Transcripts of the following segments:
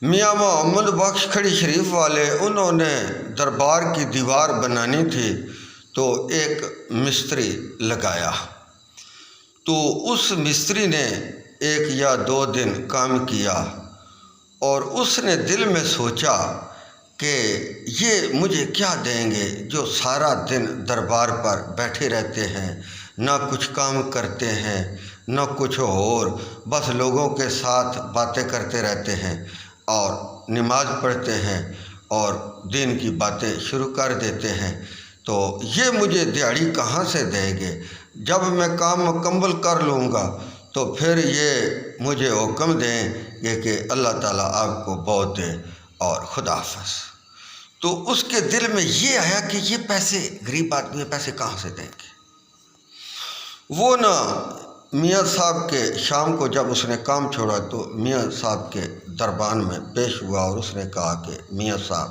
میاں محمد بخش کھڑی شریف والے انہوں نے دربار کی دیوار بنانی تھی تو ایک مستری لگایا، تو اس مستری نے 1 یا 2 دن کام کیا اور اس نے دل میں سوچا کہ یہ مجھے کیا دیں گے جو سارا دن دربار پر بیٹھے رہتے ہیں، نہ کچھ کام کرتے ہیں نہ کچھ اور، بس لوگوں کے ساتھ باتیں کرتے رہتے ہیں اور نماز پڑھتے ہیں اور دین کی باتیں شروع کر دیتے ہیں، تو یہ مجھے دیہڑی کہاں سے دیں گے؟ جب میں کام مکمل کر لوں گا تو پھر یہ مجھے حکم دیں گے کہ اللہ تعالیٰ آپ کو بہت دے اور خدا حافظ۔ تو اس کے دل میں یہ آیا کہ یہ پیسے، غریب آدمی پیسے کہاں سے دیں گے؟ وہ نا میاں صاحب کے شام کو جب اس نے کام چھوڑا تو میاں صاحب کے دربان میں پیش ہوا اور اس نے کہا کہ میاں صاحب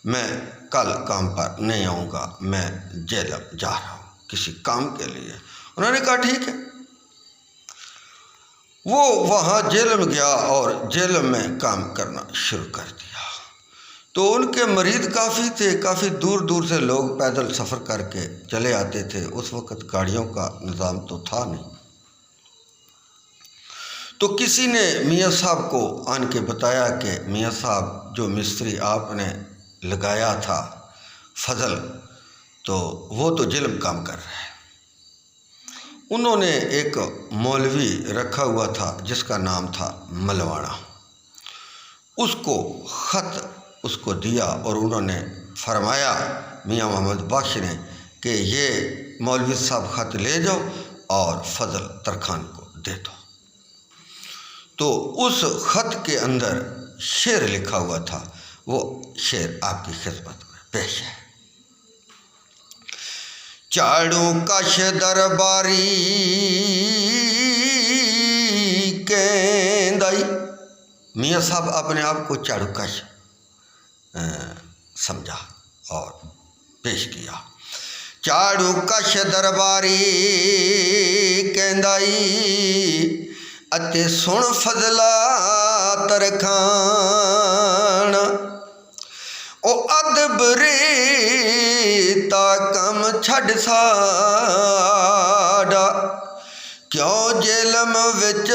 میں کل کام پر نہیں آؤں گا، میں جیلم جا رہا ہوں کسی کام کے لیے۔ انہوں نے کہا ٹھیک ہے۔ وہ وہاں جیلم گیا اور جیلم میں کام کرنا شروع کر دیا۔ تو ان کے مرید کافی تھے، کافی دور دور سے لوگ پیدل سفر کر کے چلے آتے تھے، اس وقت گاڑیوں کا نظام تو تھا نہیں۔ تو کسی نے میاں صاحب کو آن کے بتایا کہ میاں صاحب جو مستری آپ نے لگایا تھا فضل، تو وہ تو جیلم کام کر رہا ہے۔ انہوں نے ایک مولوی رکھا ہوا تھا جس کا نام تھا ملوانا، اس کو خط اس کو دیا اور انہوں نے فرمایا میاں محمد بخش نے کہ یہ مولوی صاحب خط لے جاؤ اور فضل ترکھان کو دے دو۔ تو اس خط کے اندر شعر لکھا ہوا تھا، وہ شعر آپ کی خدمت میں پیش ہے۔ چاڑو کش درباری کیندائی، میاں صاحب اپنے آپ کو چاڑو کش سمجھا اور پیش کیا۔ چاڑو کش درباری کیندائی اتے سن فضلا ترکھان، او ادب ریتا کم چھڈ ساڈا، کیوں جیلم وچ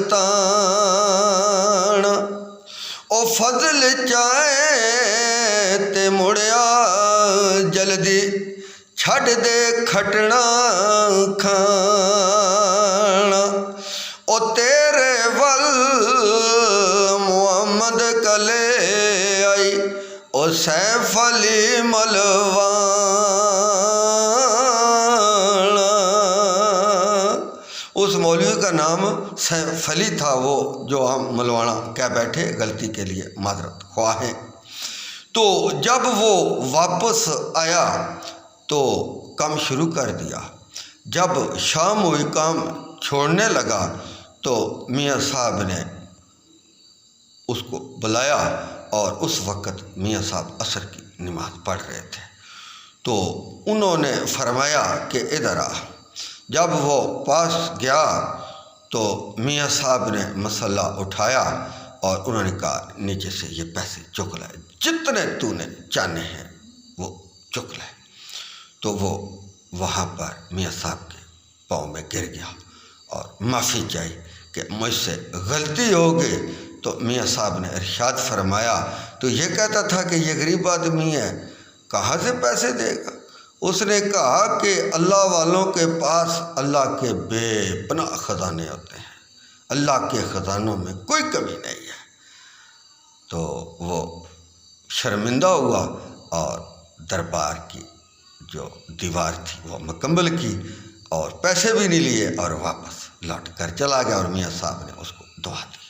تان، او فضل چاہے تے مڑیا جلدی، چھڈ دے کھٹنا کھان، او تیرے ول محمد کلے آئی، او سیف علی ملوان۔ اس مولوی کا نام سیف علی تھا، وہ جو ہم ملوانا کہہ بیٹھے، غلطی کے لیے معذرت خواہ ہیں۔ تو جب وہ واپس آیا تو کام شروع کر دیا۔ جب شام ہوئی کام چھوڑنے لگا تو میاں صاحب نے اس کو بلایا اور اس وقت میاں صاحب عصر کی نماز پڑھ رہے تھے، تو انہوں نے فرمایا کہ ادھر آ۔ جب وہ پاس گیا تو میاں صاحب نے مسئلہ اٹھایا اور انہوں نے کہا نیچے سے یہ پیسے چک لائے، جتنے تو نے چاہنے ہیں وہ چک لائے۔ تو وہ وہاں پر میاں صاحب کے پاؤں میں گر گیا اور معافی چاہی کہ مجھ سے غلطی ہو گئی۔ تو میاں صاحب نے ارشاد فرمایا، تو یہ کہتا تھا کہ یہ غریب آدمی ہے، کہاں سے پیسے دے گا؟ اس نے کہا کہ اللہ والوں کے پاس اللہ کے بے پناہ خزانے ہوتے ہیں، اللہ کے خزانوں میں کوئی کمی نہیں ہے۔ تو وہ شرمندہ ہوا اور دربار کی جو دیوار تھی وہ مکمل کی اور پیسے بھی نہیں لیے اور واپس لوٹ کر چلا گیا اور میاں صاحب نے اس کو دعا دی۔